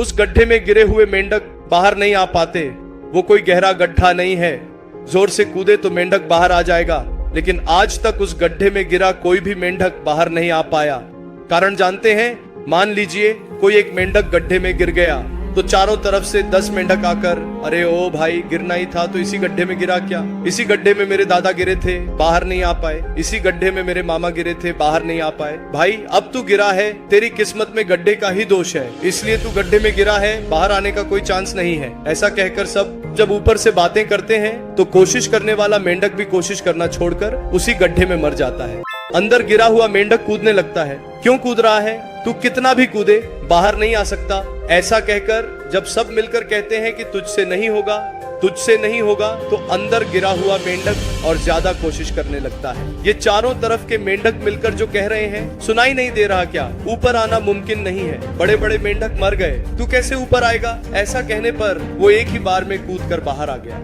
उस गड्ढे में गिरे हुए मेंढक बाहर नहीं आ पाते। वो कोई गहरा गड्ढा नहीं है, जोर से कूदे तो मेंढक बाहर आ जाएगा, लेकिन आज तक उस गड्ढे में गिरा कोई भी मेंढक बाहर नहीं आ पाया। कारण जानते हैं? मान लीजिए कोई एक मेंढक गड्ढे में गिर गया तो चारों तरफ से 10 मेंढक आकर, अरे ओ भाई गिरना ही था तो इसी गड्ढे में गिरा क्या? इसी गड्ढे में मेरे दादा गिरे थे, बाहर नहीं आ पाए। इसी गड्ढे में मेरे मामा गिरे थे, बाहर नहीं आ पाए। भाई अब तू गिरा है, तेरी किस्मत में गड्ढे का ही दोष है, इसलिए तू गड्ढे में गिरा है, बाहर आने का कोई चांस नहीं है। ऐसा कहकर सब जब ऊपर से बातें करते हैं तो कोशिश करने वाला मेंढक भी कोशिश करना छोड़कर उसी गड्ढे में मर जाता है। अंदर गिरा हुआ मेंढक कूदने लगता है। क्यों कूद रहा है? तू कितना भी कूदे बाहर नहीं आ सकता। ऐसा कहकर जब सब मिलकर कहते हैं कि तुझसे नहीं होगा, तुझसे नहीं होगा, तो अंदर गिरा हुआ मेंढक और ज्यादा कोशिश करने लगता है। ये चारों तरफ के मेंढक मिलकर जो कह रहे हैं सुनाई नहीं दे रहा क्या? ऊपर आना मुमकिन नहीं है, बड़े बड़े मेंढक मर गए, तू कैसे ऊपर आएगा? ऐसा कहने पर वो एक ही बार में कूद कर बाहर आ गया।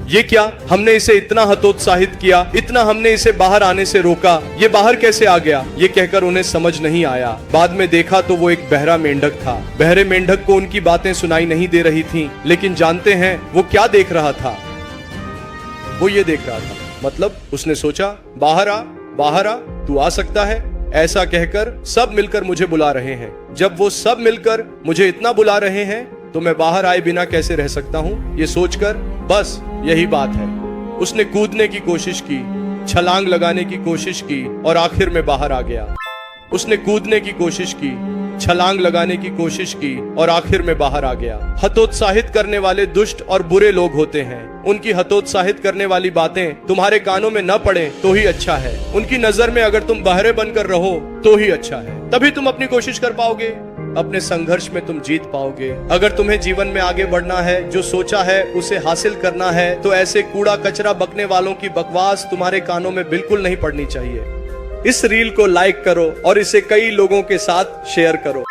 ये क्या, हमने इसे इतना हतोत्साहित किया, इतना हमने इसे बाहर आने से रोका, ये बाहर कैसे आ गया? ये कहकर उन्हें समझ नहीं आया। बाद में देखा तो वो एक बहरा मेंढक था। बहरे मेंढक को उनकी बातें सुनाई नहीं दे रही थीं, लेकिन जानते हैं वो क्या देख रहा था? वो ये देख रहा था, मतलब उसने सोचा बाहर आ, तू आ सकता है। ऐसा कहकर सब मिलकर मुझे बुला रहे हैं। जब वो सब मिलकर मुझे इतना बुला रहे हैं तो मैं बाहर आए बिना कैसे रह सकता हूँ? ये सोचकर बस यही बात है। उसने कूदने की कोशिश की, छलांग लगाने की कोशिश की और आखिर में बाहर आ गया। उसने कूदने की कोशिश की, छलांग लगाने की कोशिश की और आखिर में बाहर आ गया। हतोत्साहित करने वाले दुष्ट और बुरे लोग होते हैं। उनकी हतोत्साहित करने वाली बातें तुम्हारे कानों में न पड़े तो ही अच्छा है। उनकी नजर में अगर तुम बहरे बनकर रहो तो ही अच्छा है। तभी तुम अपनी कोशिश कर पाओगे, अपने संघर्ष में तुम जीत पाओगे। अगर तुम्हें जीवन में आगे बढ़ना है, जो सोचा है उसे हासिल करना है, तो ऐसे कूड़ा कचरा बकने वालों की बकवास तुम्हारे कानों में बिल्कुल नहीं पड़नी चाहिए। इस रील को लाइक करो और इसे कई लोगों के साथ शेयर करो।